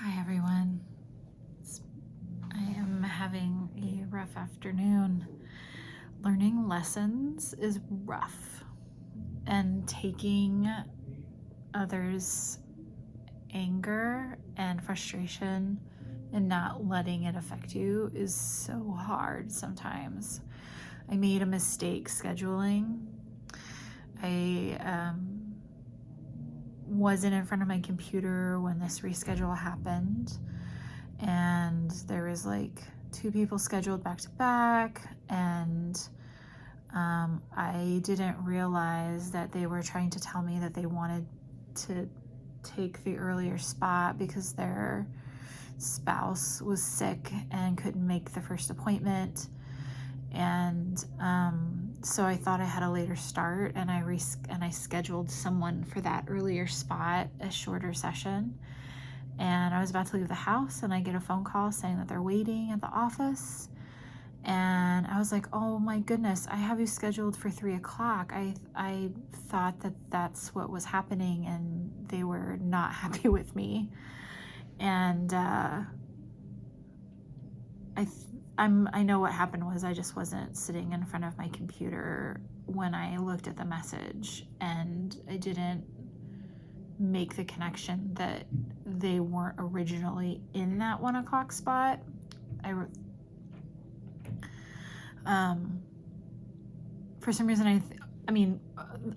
Hi everyone. I am having a rough afternoon. Learning lessons is rough, and taking others' anger and frustration and not letting it affect you is so hard sometimes. I made a mistake scheduling. I wasn't in front of my computer when this reschedule happened, and there was like 2 people scheduled back to back, and I didn't realize that they were trying to tell me that they wanted to take the earlier spot because their spouse was sick and couldn't make the first appointment. And so I thought I had a later start, and I scheduled someone for that earlier spot, a shorter session. And I was about to leave the house, and I get a phone call saying that they're waiting at the office. And I was like, oh my goodness, I have you scheduled for 3:00. I thought that that's what was happening, and they were not happy with me. And I know what happened was I just wasn't sitting in front of my computer when I looked at the message, and I didn't make the connection that they weren't originally in that 1:00 spot. For some reason,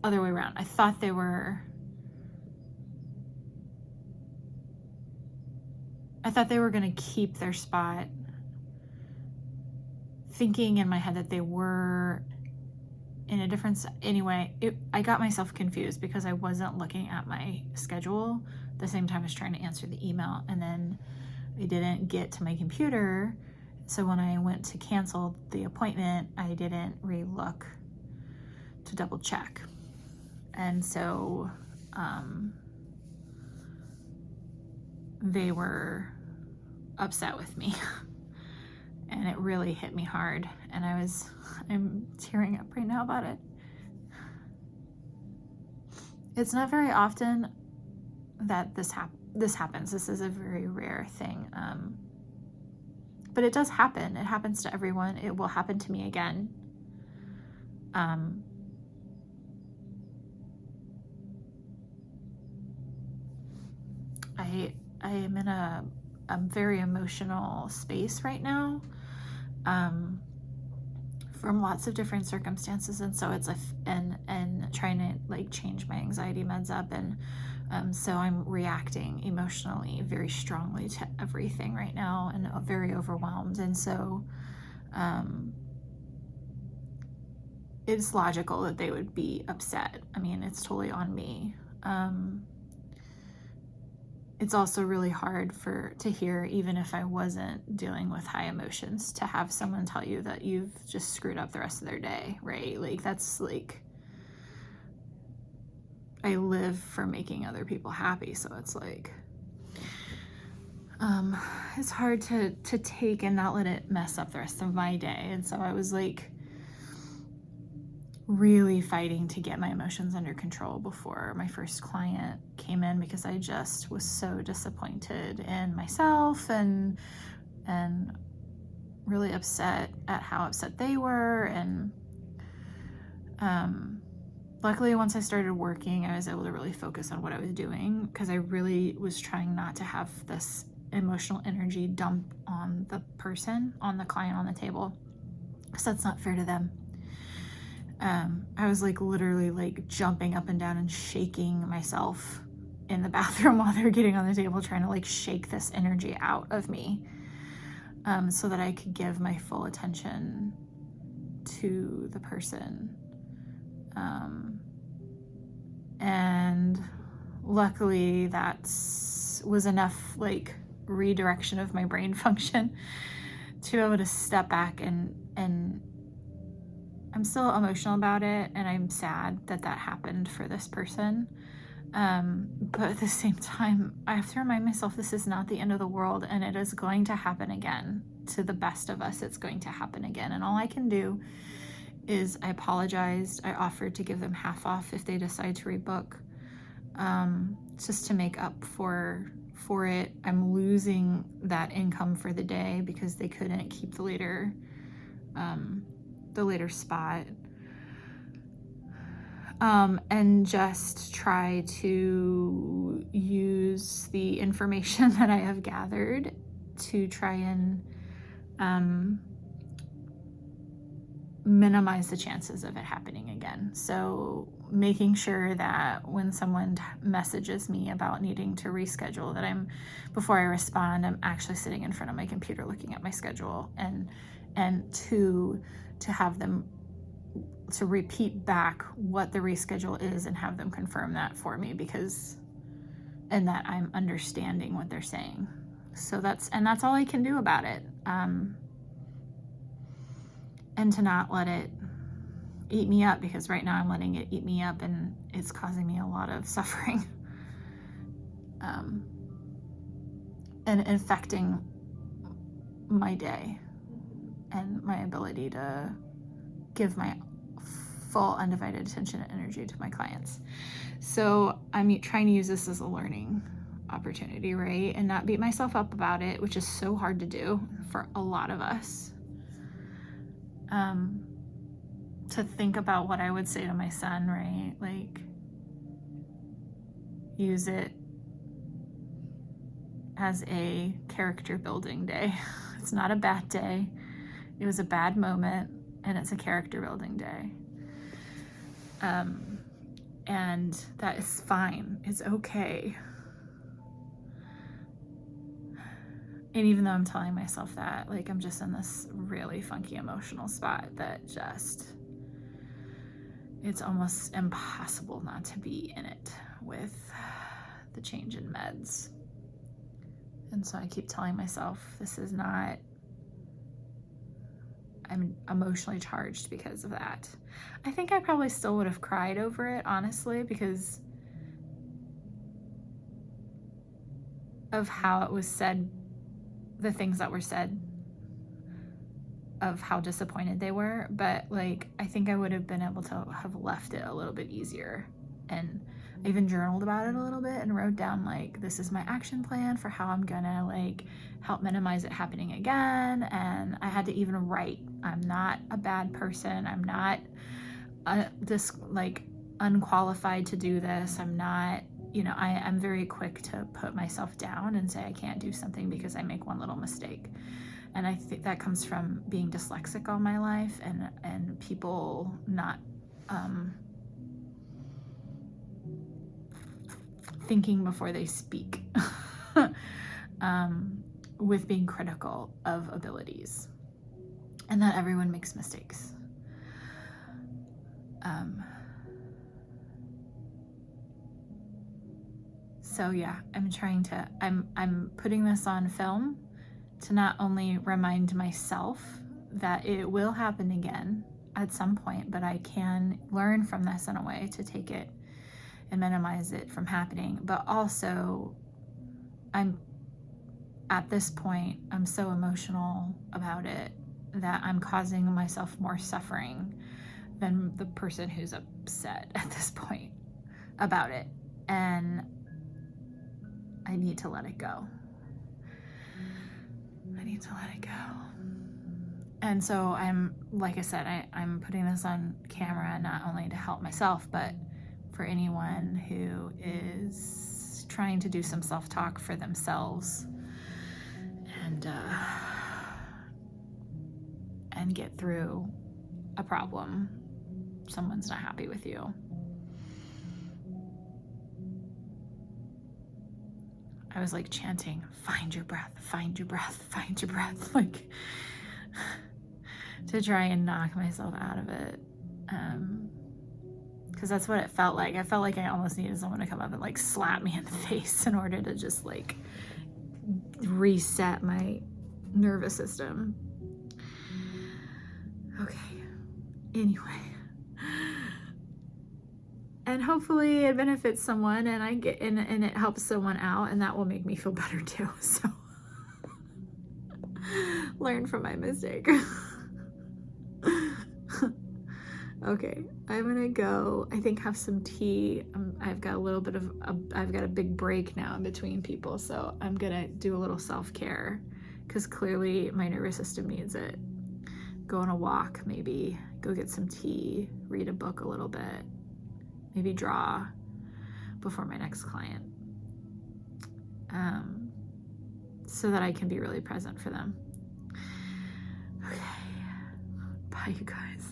other way around. I thought they were going to keep their spot, thinking in my head that they were in a different. Anyway, I got myself confused because I wasn't looking at my schedule at the same time as trying to answer the email, and then I didn't get to my computer. So when I went to cancel the appointment, I didn't re-look to double check. And so they were upset with me. And it really hit me hard. And I'm tearing up right now about it. It's not very often that this happens. This is a very rare thing. But it does happen. It happens to everyone. It will happen to me again. I am in a very emotional space right now, from lots of different circumstances, and so it's and trying to like change my anxiety meds up, and so I'm reacting emotionally very strongly to everything right now, and very overwhelmed. And so it's logical that they would be upset. I mean, it's totally on me. It's also really hard to hear, even if I wasn't dealing with high emotions, to have someone tell you that you've just screwed up the rest of their day, right? Like, that's like, I live for making other people happy, so it's like, it's hard to take and not let it mess up the rest of my day. And so I was like really fighting to get my emotions under control before my first client came in, because I just was so disappointed in myself and really upset at how upset they were. And luckily, once I started working, I was able to really focus on what I was doing, because I really was trying not to have this emotional energy dump on the person, on the client on the table, because that's not fair to them. I was like literally like jumping up and down and shaking myself in the bathroom while they're getting on the table, trying to like shake this energy out of me, so that I could give my full attention to the person. And luckily that was enough like redirection of my brain function to be able to step back, and I'm still emotional about it, and I'm sad that happened for this person. But at the same time, I have to remind myself this is not the end of the world, and it is going to happen again. To the best of us, it's going to happen again. And all I can do is I apologized. I offered to give them half off if they decide to rebook, just to make up for for it. I'm losing that income for the day because they couldn't keep the later spot. And just try to use the information that I have gathered to try and minimize the chances of it happening again. So making sure that when someone messages me about needing to reschedule, that before I respond, I'm actually sitting in front of my computer looking at my schedule, and to have them to repeat back what the reschedule is and have them confirm that for me, and that I'm understanding what they're saying. So that's all I can do about it. And to not let it eat me up, because right now I'm letting it eat me up and it's causing me a lot of suffering. And infecting my day and my ability to give my full undivided attention and energy to my clients. So I'm trying to use this as a learning opportunity, right? And not beat myself up about it, which is so hard to do for a lot of us. To think about what I would say to my son, right? Like, use it as a character building day. It's not a bad day. It was a bad moment, and it's a character building day. And that is fine. It's okay. And even though I'm telling myself that, like, I'm just in this really funky emotional spot that it's almost impossible not to be in it with the change in meds. And so I keep telling myself, I'm emotionally charged because of that. I think I probably still would have cried over it, honestly, because of how it was said, the things that were said, of how disappointed they were. But like, I think I would have been able to have left it a little bit easier. And I even journaled about it a little bit and wrote down, like, this is my action plan for how I'm gonna, like, help minimize it happening again. And I had to even write, I'm not a bad person. I'm not unqualified to do this. I'm not, I'm very quick to put myself down and say I can't do something because I make one little mistake. And I think that comes from being dyslexic all my life, and people not thinking before they speak, with being critical of abilities, and that everyone makes mistakes. So yeah, I'm putting this on film to not only remind myself that it will happen again at some point, but I can learn from this in a way to take it and minimize it from happening. But also, at this point, I'm so emotional about it that I'm causing myself more suffering than the person who's upset at this point about it. And I need to let it go. And so like I said, I'm putting this on camera not only to help myself, but for anyone who is trying to do some self-talk for themselves and get through a problem. Someone's not happy with you. I was like chanting, find your breath, find your breath, find your breath, like, to try and knock myself out of it. Because that's what it felt like. I felt like I almost needed someone to come up and like slap me in the face in order to just like reset my nervous system. Okay. Anyway. And hopefully it benefits someone, and and it helps someone out, and that will make me feel better too. So learn from my mistake. Okay, I'm gonna go, I think, have some tea. I've got a little bit of, I've got a big break now in between people, so I'm gonna do a little self-care because clearly my nervous system needs it. Go on a walk, maybe, go get some tea, read a book a little bit, maybe draw before my next client, so that I can be really present for them. Okay, bye you guys.